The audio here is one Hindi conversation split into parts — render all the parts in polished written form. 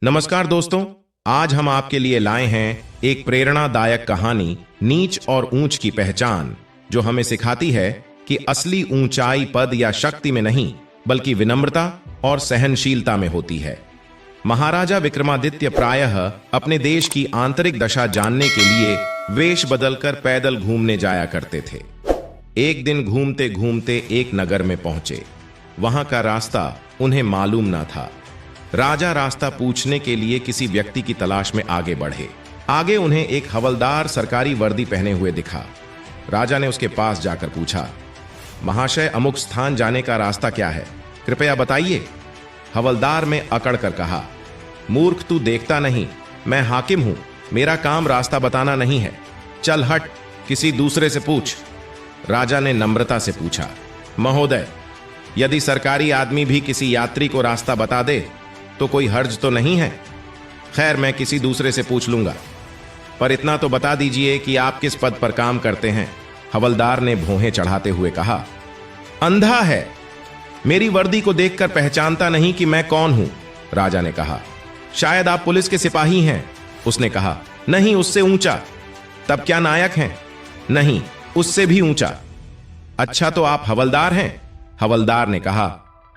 नमस्कार दोस्तों, आज हम आपके लिए लाए हैं एक प्रेरणादायक कहानी नीच और ऊंच की पहचान, जो हमें सिखाती है कि असली ऊंचाई पद या शक्ति में नहीं बल्कि विनम्रता और सहनशीलता में होती है। महाराजा विक्रमादित्य प्रायः अपने देश की आंतरिक दशा जानने के लिए वेश बदलकर पैदल घूमने जाया करते थे। एक दिन घूमते घूमते एक नगर में पहुंचे। वहां का रास्ता उन्हें मालूम न था। राजा रास्ता पूछने के लिए किसी व्यक्ति की तलाश में आगे बढ़े। आगे उन्हें एक हवलदार सरकारी वर्दी पहने हुए दिखा। राजा ने उसके पास जाकर पूछा, महाशय, अमुक स्थान जाने का रास्ता क्या है, कृपया बताइए। हवलदार ने अकड़ कर कहा, मूर्ख, तू देखता नहीं, मैं हाकिम हूं, मेरा काम रास्ता बताना नहीं है। चल हट, किसी दूसरे से पूछ। राजा ने नम्रता से पूछा, महोदय, यदि सरकारी आदमी भी किसी यात्री को रास्ता बता दे तो कोई हर्ज तो नहीं है। खैर, मैं किसी दूसरे से पूछ लूंगा, पर इतना तो बता दीजिए कि आप किस पद पर काम करते हैं। हवलदार ने भौहें चढ़ाते हुए कहा, अंधा है, मेरी वर्दी को देखकर पहचानता नहीं कि मैं कौन हूं। राजा ने कहा, शायद आप पुलिस के सिपाही हैं। उसने कहा, नहीं, उससे ऊंचा। तब क्या नायक हैं? नहीं, उससे भी ऊंचा। अच्छा, तो आप हवलदार हैं? हवलदार ने कहा,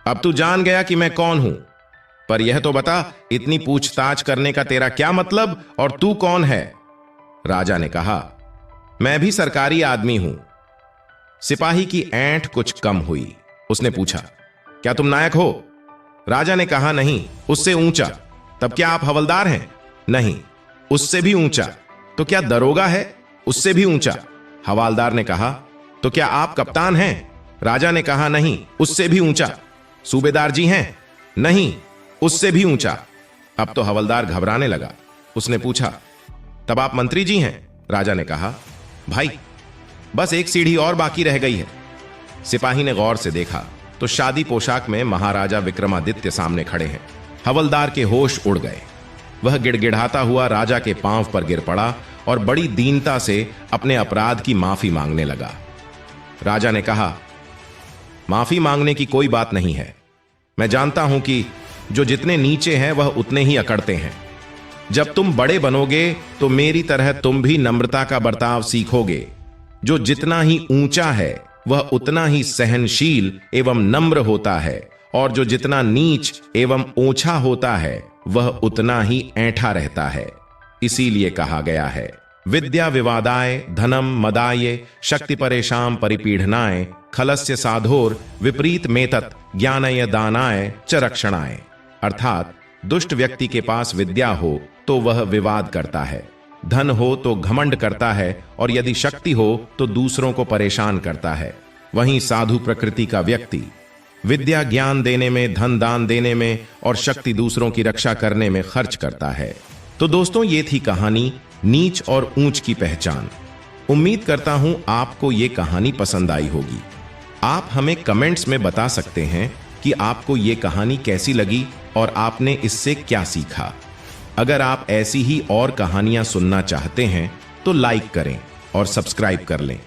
अब तू जान गया कि मैं कौन हूं, पर यह तो बता, इतनी पूछताछ करने का तेरा क्या मतलब और तू कौन है? राजा ने कहा, मैं भी सरकारी आदमी हूं। सिपाही की ऐंठ कुछ कम हुई। उसने पूछा, क्या तुम नायक हो? राजा ने कहा, नहीं, उससे ऊंचा। तब क्या आप हवलदार हैं? नहीं, उससे भी ऊंचा। तो क्या दरोगा है? उससे भी ऊंचा। हवलदार ने कहा, तो क्या आप कप्तान हैं? राजा ने कहा, नहीं, उससे भी ऊंचा। सूबेदार जी हैं? नहीं, उससे भी ऊंचा। अब तो हवलदार घबराने लगा। उसने पूछा, तब आप मंत्री जी हैं? राजा ने कहा, भाई, बस एक सीढ़ी और बाकी रह गई है। सिपाही ने गौर से देखा तो शादी पोशाक में महाराजा विक्रमादित्य सामने खड़े हैं। हवलदार के होश उड़ गए। वह गिड़गिड़ाता हुआ राजा के पांव पर गिर पड़ा और बड़ी दीनता से अपने अपराध की माफी मांगने लगा। राजा ने कहा, माफी मांगने की कोई बात नहीं है। मैं जानता हूं कि जो जितने नीचे हैं वह उतने ही अकड़ते हैं। जब तुम बड़े बनोगे तो मेरी तरह तुम भी नम्रता का बर्ताव सीखोगे। जो जितना ही ऊंचा है वह उतना ही सहनशील एवं नम्र होता है, और जो जितना नीच एवं ओछा होता है वह उतना ही ऐंठा रहता है। इसीलिए कहा गया है, विद्या विवादाय धनम मदाय शक्ति परेशान परिपीढ़नाय खलस्य साधोर विपरीत मेतत ज्ञानय दानाय च रक्षणाय। अर्थात दुष्ट व्यक्ति के पास विद्या हो तो वह विवाद करता है, धन हो तो घमंड करता है, और यदि शक्ति हो तो दूसरों को परेशान करता है। वहीं साधु प्रकृति का व्यक्ति विद्या ज्ञान देने में, धन दान देने में और शक्ति दूसरों की रक्षा करने में खर्च करता है। तो दोस्तों, ये थी कहानी नीच और ऊंच की पहचान। उम्मीद करता हूं आपको ये कहानी पसंद आई होगी। आप हमें कमेंट्स में बता सकते हैं कि आपको ये कहानी कैसी लगी और आपने इससे क्या सीखा। अगर आप ऐसी ही और कहानियां सुनना चाहते हैं तो लाइक करें और सब्सक्राइब कर लें।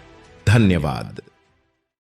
धन्यवाद।